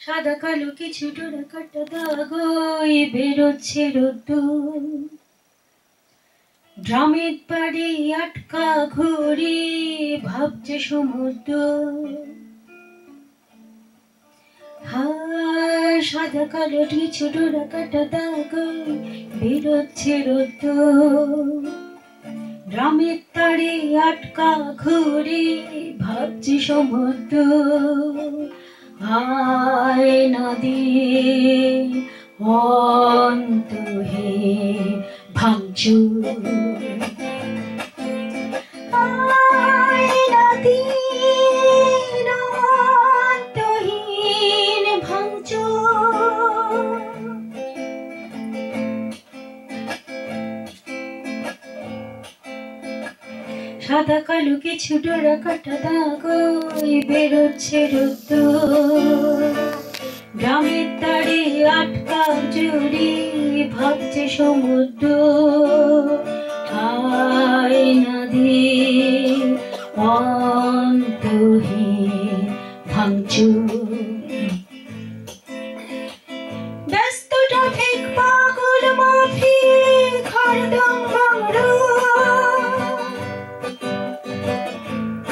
সাদা কালো কিছু ডোরা কাটা দাগই বেরোচ্ছে রোদ্দুর। ড্রামের বাড়ি আটকা ঘুরি ভাবছে সমুদ্র। সাদা কালো কিছু ডোরা কাটা দাগই বেরোচ্ছে রোদ্দুর। ড্রামের তারে আটকা ঘুরি ভাবছি সমুদ্র। আয় নদী অন্তহীন ভাঙচুর। আয় নদী অন্তহীন ভাঙচুর। সাদা কালো কিছু ডোরা কাটা দাগই বেরোচ্ছে রোদ্দুর। গ্রামের তারে আটকা জুড়ি ভাবছে সমুদ্র। আয় নদী অন্তহীন ভাঙচুর। ব্যস্ত ট্রাফিক পাগল মাফিক হরদম ভাঙড়।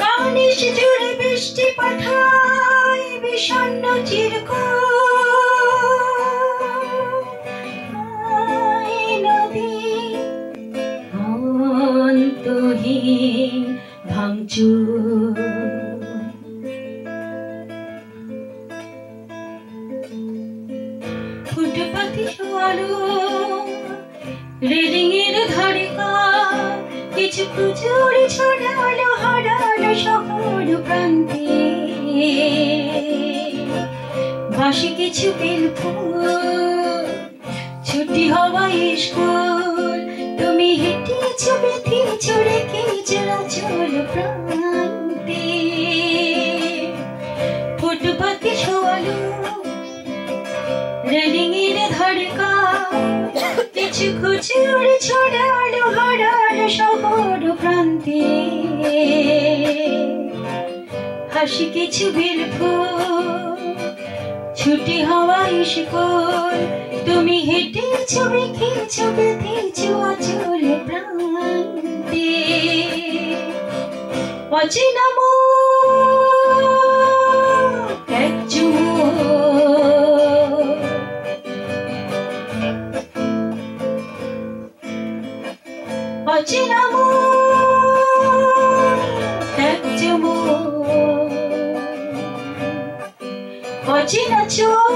কানিশ জুড়ে বৃষ্টি পাঠায় বিষণ্ণ চিরকুট। আয় নদী অন্তহীন ভাঙচুর। ফুটপাতি শোয়ালো রেলিং এর ধারে কিছু খুচুরি ছড়ালো হারালো শহর প্রান্তে। বাসি কিছু বেলফুল ছুটি হওয়া স্কুল। তুমি হেঁটেছো বেঁধেছো রেখেছো চল প্রান্তে। ফুটপাতে শোয়ালো রেলিং এর ধারে কিছু খুচুরি ছড়ালো হারালো শহর প্রান্তে। হাসি কিছু বেলফুল ছুটি হওয়া স্কুল। তুমি হেঁটেছো রেখেছো বেঁধেছো আঁচল প্রান্তে। অচেনা মুখ এক চুমুক। অচেনা মুখ এক চুমুক। অচেনা চোখ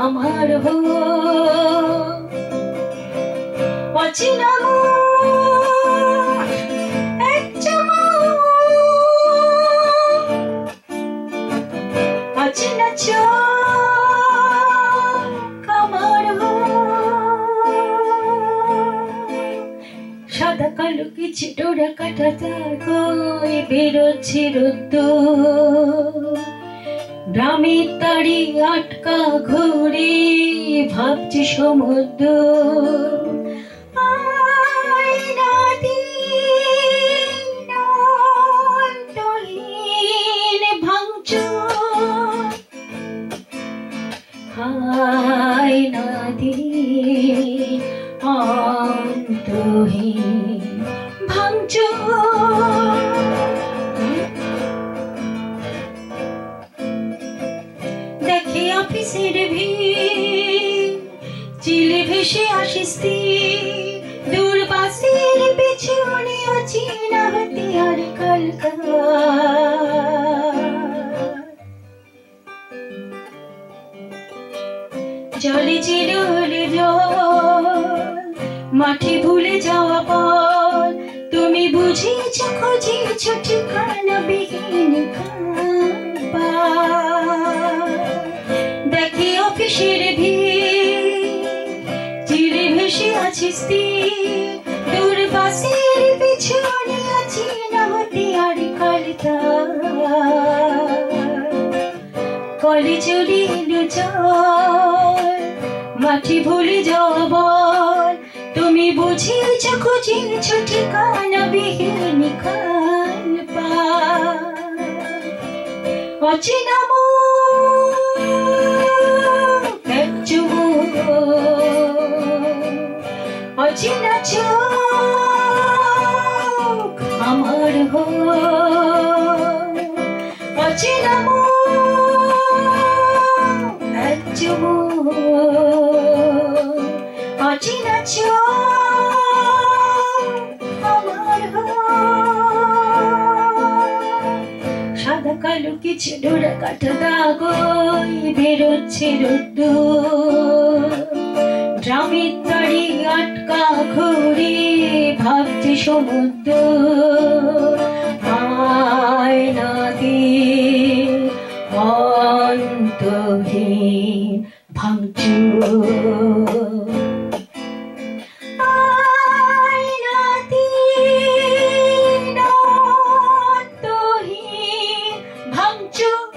আমার হোক। অচেনা মুখ এক চুমুক। অচেনা চোখ আমার হোক। সাদা কালো কিছু ডোরা কাটা দাগই বেরোচ্ছে রোদ্দুর। গ্রামের তারি আটকা ঘুরি ভাবছি সমুদ্র। আয় নদী অন্তহীন ভাঙচুর। আয় নদী অন্তহীন ভাঙচুর। দেখে অফিসের ভিড় চিলে ভেসে আসে স্থির। দূর বাসের পেছনে অচেনা হাতিয়ার কলকাতা। জলে চিরলে জল মাঠে ভুলে যাওয়া পর। তুমি বুঝেছো খুঁজেছো ঠিকানা বিহীন খাপা। দেখে অফিসের ভিড় চিরে ভেসে আছে স্থির। দূর বাসের পেছনে অচেনা হাতিয়ার কলকাতা। কলে চলে এলো জল মাঠে ভুলে যাওয়া বল। তুমি বুঝেছো খুঁজেছো ঠিকানা বিহীন খাপা। অচেনা এক চুমুক অচেনা চোখ আমার অচেনা এক চুমুক অচেনা চোখ আমার সাদা কালো কিছু ডোরা কাটা দাগই বেরোচ্ছে রোদ্দুর ড্রামের তাড়ি আটকা ঘুরে ভাবছে সমুদ্র আয়নাতে অন্তহীন ভাঙচুর আয়নাতে অন্তহীন ভাঙচুর।